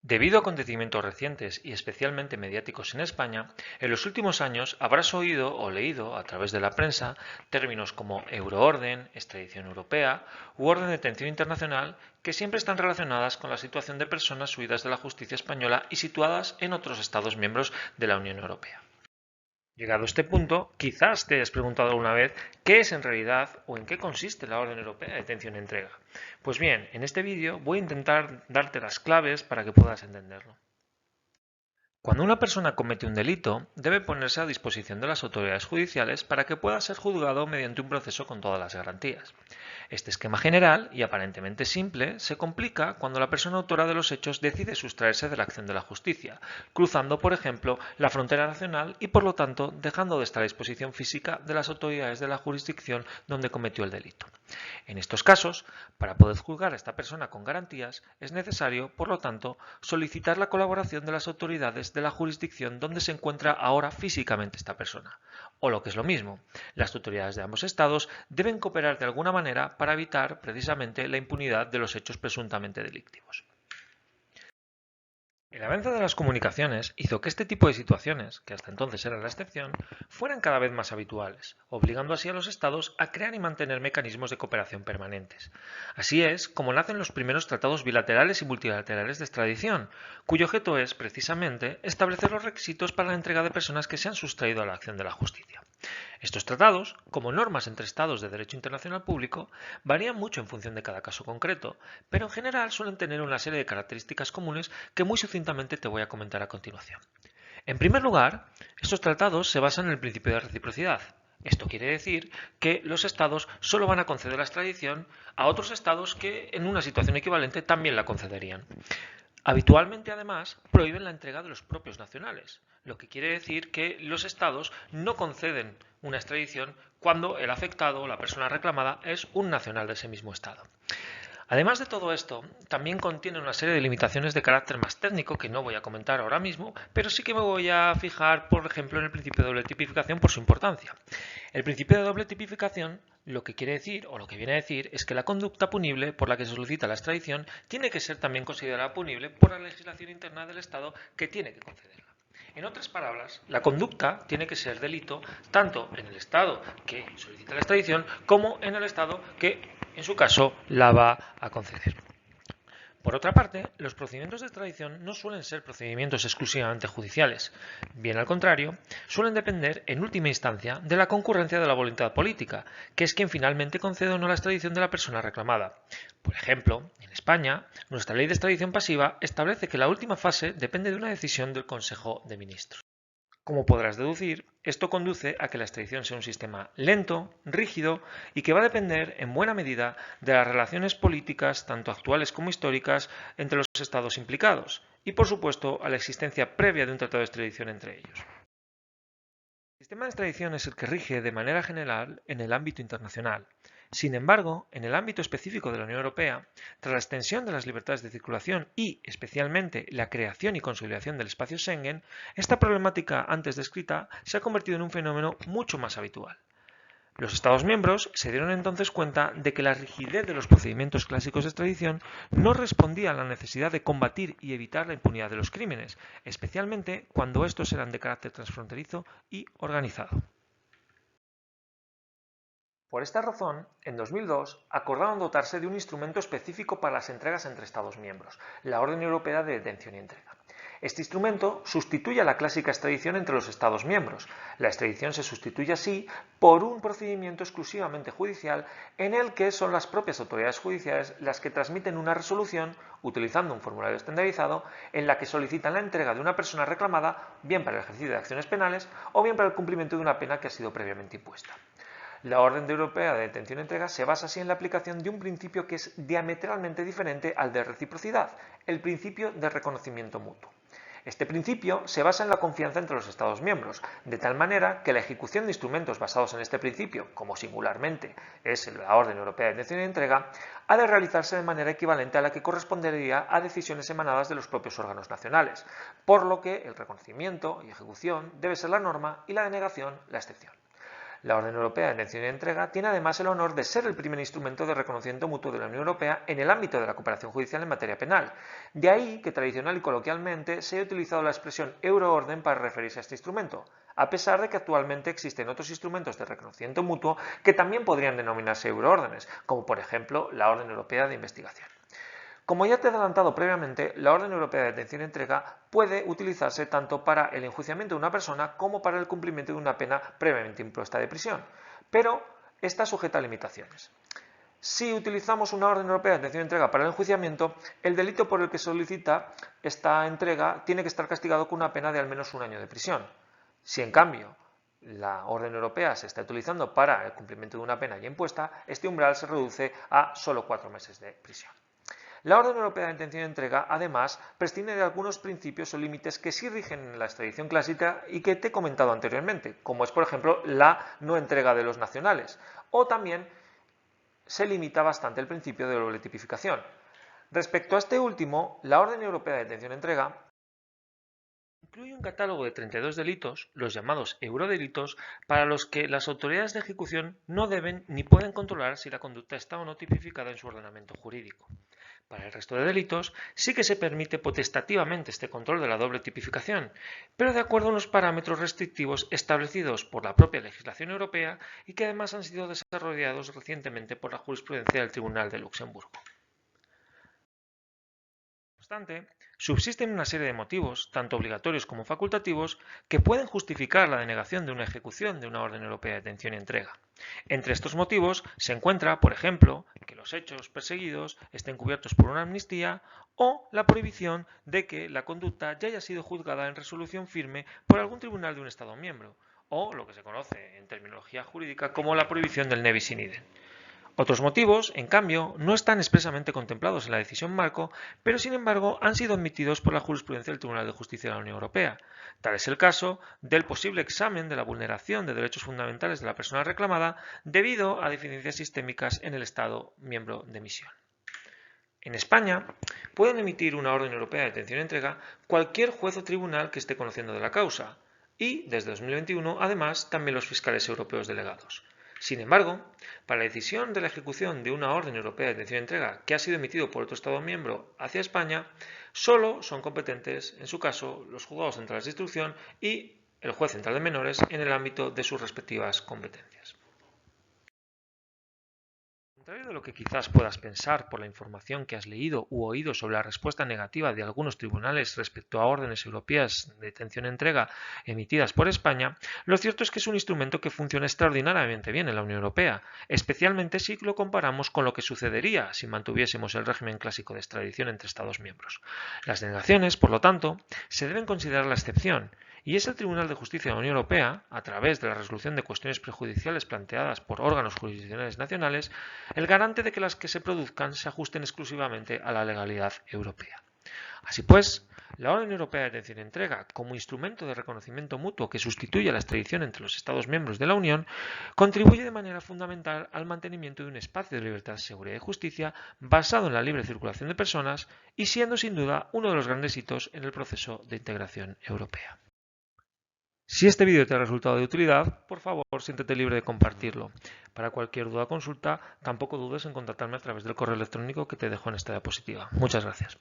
Debido a acontecimientos recientes y especialmente mediáticos en España, en los últimos años habrás oído o leído a través de la prensa términos como euroorden, extradición europea u orden de detención internacional que siempre están relacionadas con la situación de personas huidas de la justicia española y situadas en otros Estados miembros de la Unión Europea. Llegado a este punto, quizás te hayas preguntado alguna vez qué es en realidad o en qué consiste la Orden Europea de Detención y Entrega. Pues bien, en este vídeo voy a intentar darte las claves para que puedas entenderlo. Cuando una persona comete un delito, debe ponerse a disposición de las autoridades judiciales para que pueda ser juzgado mediante un proceso con todas las garantías. Este esquema general y aparentemente simple se complica cuando la persona autora de los hechos decide sustraerse de la acción de la justicia, cruzando, por ejemplo, la frontera nacional y, por lo tanto, dejando de estar a disposición física de las autoridades de la jurisdicción donde cometió el delito. En estos casos, para poder juzgar a esta persona con garantías, es necesario, por lo tanto, solicitar la colaboración de las autoridades de la jurisdicción donde se encuentra ahora físicamente esta persona. O lo que es lo mismo, las autoridades de ambos estados deben cooperar de alguna manera para evitar precisamente la impunidad de los hechos presuntamente delictivos. El avance de las comunicaciones hizo que este tipo de situaciones, que hasta entonces eran la excepción, fueran cada vez más habituales, obligando así a los estados a crear y mantener mecanismos de cooperación permanentes. Así es como nacen los primeros tratados bilaterales y multilaterales de extradición, cuyo objeto es, precisamente, establecer los requisitos para la entrega de personas que se han sustraído a la acción de la justicia. Estos tratados, como normas entre estados de derecho internacional público, varían mucho en función de cada caso concreto, pero en general suelen tener una serie de características comunes que muy sucintamente te voy a comentar a continuación. En primer lugar, estos tratados se basan en el principio de reciprocidad. Esto quiere decir que los estados solo van a conceder la extradición a otros estados que en una situación equivalente también la concederían. Habitualmente, además, prohíben la entrega de los propios nacionales, lo que quiere decir que los estados no conceden una extradición cuando el afectado o la persona reclamada es un nacional de ese mismo estado. Además de todo esto, también contiene una serie de limitaciones de carácter más técnico que no voy a comentar ahora mismo, pero sí que me voy a fijar, por ejemplo, en el principio de doble tipificación por su importancia. El principio de doble tipificación lo que quiere decir, o lo que viene a decir, es que la conducta punible por la que se solicita la extradición tiene que ser también considerada punible por la legislación interna del Estado que tiene que concederla. En otras palabras, la conducta tiene que ser delito tanto en el Estado que solicita la extradición como en el Estado que, en su caso, la va a conceder. Por otra parte, los procedimientos de extradición no suelen ser procedimientos exclusivamente judiciales. Bien al contrario, suelen depender, en última instancia, de la concurrencia de la voluntad política, que es quien finalmente concede o no la extradición de la persona reclamada. Por ejemplo, en España, nuestra ley de extradición pasiva establece que la última fase depende de una decisión del Consejo de Ministros. Como podrás deducir, esto conduce a que la extradición sea un sistema lento, rígido y que va a depender en buena medida de las relaciones políticas, tanto actuales como históricas, entre los estados implicados y, por supuesto, a la existencia previa de un tratado de extradición entre ellos. El sistema de extradición es el que rige de manera general en el ámbito internacional. Sin embargo, en el ámbito específico de la Unión Europea, tras la extensión de las libertades de circulación y, especialmente, la creación y consolidación del espacio Schengen, esta problemática antes descrita se ha convertido en un fenómeno mucho más habitual. Los Estados miembros se dieron entonces cuenta de que la rigidez de los procedimientos clásicos de extradición no respondía a la necesidad de combatir y evitar la impunidad de los crímenes, especialmente cuando estos eran de carácter transfronterizo y organizado. Por esta razón, en 2002 acordaron dotarse de un instrumento específico para las entregas entre Estados miembros, la Orden Europea de Detención y Entrega. Este instrumento sustituye a la clásica extradición entre los Estados miembros. La extradición se sustituye así por un procedimiento exclusivamente judicial en el que son las propias autoridades judiciales las que transmiten una resolución, utilizando un formulario estandarizado, en la que solicitan la entrega de una persona reclamada, bien para el ejercicio de acciones penales o bien para el cumplimiento de una pena que ha sido previamente impuesta. La Orden Europea de Detención y Entrega se basa así en la aplicación de un principio que es diametralmente diferente al de reciprocidad, el principio de reconocimiento mutuo. Este principio se basa en la confianza entre los Estados miembros, de tal manera que la ejecución de instrumentos basados en este principio, como singularmente es la Orden Europea de Detención y Entrega, ha de realizarse de manera equivalente a la que correspondería a decisiones emanadas de los propios órganos nacionales, por lo que el reconocimiento y ejecución debe ser la norma y la denegación la excepción. La Orden Europea de Detención y Entrega tiene además el honor de ser el primer instrumento de reconocimiento mutuo de la Unión Europea en el ámbito de la cooperación judicial en materia penal. De ahí que tradicional y coloquialmente se haya utilizado la expresión euroorden para referirse a este instrumento, a pesar de que actualmente existen otros instrumentos de reconocimiento mutuo que también podrían denominarse euroórdenes, como por ejemplo la Orden Europea de Investigación. Como ya te he adelantado previamente, la Orden Europea de Detención y Entrega puede utilizarse tanto para el enjuiciamiento de una persona como para el cumplimiento de una pena previamente impuesta de prisión, pero está sujeta a limitaciones. Si utilizamos una orden europea de detención y entrega para el enjuiciamiento, el delito por el que solicita esta entrega tiene que estar castigado con una pena de al menos 1 año de prisión. Si en cambio la orden europea se está utilizando para el cumplimiento de una pena ya impuesta, este umbral se reduce a solo 4 meses de prisión. La Orden Europea de Detención y Entrega, además, prescinde de algunos principios o límites que sí rigen en la extradición clásica y que te he comentado anteriormente, como es, por ejemplo, la no entrega de los nacionales, o también se limita bastante el principio de doble tipificación. Respecto a este último, la Orden Europea de Detención y Entrega incluye un catálogo de 32 delitos, los llamados eurodelitos, para los que las autoridades de ejecución no deben ni pueden controlar si la conducta está o no tipificada en su ordenamiento jurídico. Para el resto de delitos sí que se permite potestativamente este control de la doble tipificación, pero de acuerdo a unos parámetros restrictivos establecidos por la propia legislación europea y que además han sido desarrollados recientemente por la jurisprudencia del Tribunal de Luxemburgo. No obstante, subsisten una serie de motivos, tanto obligatorios como facultativos, que pueden justificar la denegación de una ejecución de una orden europea de detención y entrega. Entre estos motivos se encuentra, por ejemplo, que los hechos perseguidos estén cubiertos por una amnistía o la prohibición de que la conducta ya haya sido juzgada en resolución firme por algún tribunal de un Estado miembro, o lo que se conoce en terminología jurídica como la prohibición del ne bis in idem. Otros motivos, en cambio, no están expresamente contemplados en la decisión marco, pero sin embargo han sido admitidos por la jurisprudencia del Tribunal de Justicia de la Unión Europea. Tal es el caso del posible examen de la vulneración de derechos fundamentales de la persona reclamada debido a deficiencias sistémicas en el Estado miembro de emisión. En España, pueden emitir una orden europea de detención y entrega cualquier juez o tribunal que esté conociendo de la causa y, desde 2021, además, también los fiscales europeos delegados. Sin embargo, para la decisión de la ejecución de una orden europea de detención y entrega que ha sido emitido por otro Estado miembro hacia España, solo son competentes, en su caso, los juzgados centrales de instrucción y el juez central de menores en el ámbito de sus respectivas competencias. Al contrario de lo que quizás puedas pensar por la información que has leído u oído sobre la respuesta negativa de algunos tribunales respecto a órdenes europeas de detención y entrega emitidas por España, lo cierto es que es un instrumento que funciona extraordinariamente bien en la Unión Europea, especialmente si lo comparamos con lo que sucedería si mantuviésemos el régimen clásico de extradición entre Estados miembros. Las denegaciones, por lo tanto, se deben considerar la excepción, y es el Tribunal de Justicia de la Unión Europea, a través de la resolución de cuestiones prejudiciales planteadas por órganos jurisdiccionales nacionales, el garante de que las que se produzcan se ajusten exclusivamente a la legalidad europea. Así pues, la Orden Europea de Detención y Entrega, como instrumento de reconocimiento mutuo que sustituye a la extradición entre los Estados miembros de la Unión, contribuye de manera fundamental al mantenimiento de un espacio de libertad, seguridad y justicia basado en la libre circulación de personas y siendo sin duda uno de los grandes hitos en el proceso de integración europea. Si este vídeo te ha resultado de utilidad, por favor siéntete libre de compartirlo. Para cualquier duda o consulta, tampoco dudes en contactarme a través del correo electrónico que te dejo en esta diapositiva. Muchas gracias.